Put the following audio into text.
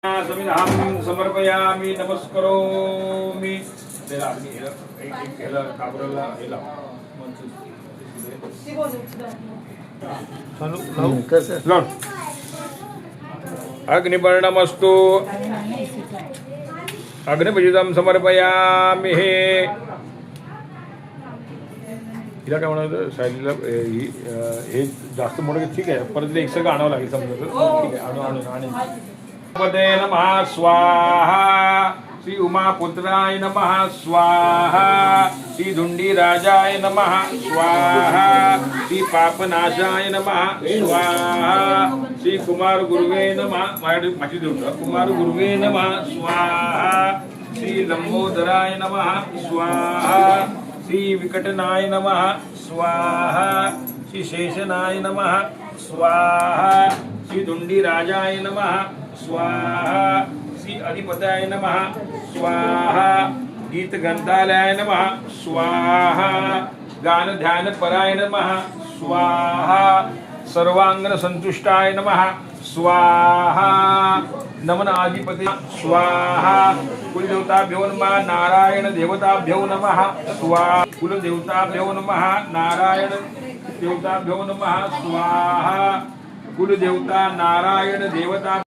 समिधाम समर्पयामि नमस्करोमि त्याला याला काबराला याला अग्निवर्णमस्तु अग्निपूजितं समर्पयामि हिला काय म्हणायचं सायलीला हे जास्त मोठं ठीक आहे परत एक सगळं आणावं लागेल समजा ठीक आहे आणून पदे नमः स्वाहा श्री उमापुत्राय नमः स्वाहा श्री धुंडी राजाय नमः स्वाहा श्री पापनाशाय नमः स्वाहा श्री कुमार गुरुवे नमः माहिती देऊ कुमार गुरुवे नमः स्वाहा श्री लंबोदराय नमः स्वाहा श्री विकटनाय नमः स्वाहा श्री शेषनाय नमः स्वाहा श्री धुंडी राजाय नमः स्वाहा श्री अधिपताय नमः स्वाहा गीत ग्रंथालयाय नमः स्वाहा गान ध्यान पराय नमः स्वाहा सर्वांगन संतुष्टाय नमः स्वाहा नमन आदिपते स्वाहा कुलदेवताभ्यो नमः नारायण देवताभ्यो नमः स्वाहा कुलदेवताभ्यो नमः नारायण देवताभ्यो नमः स्वाहा कुलदेवता नारायण देवता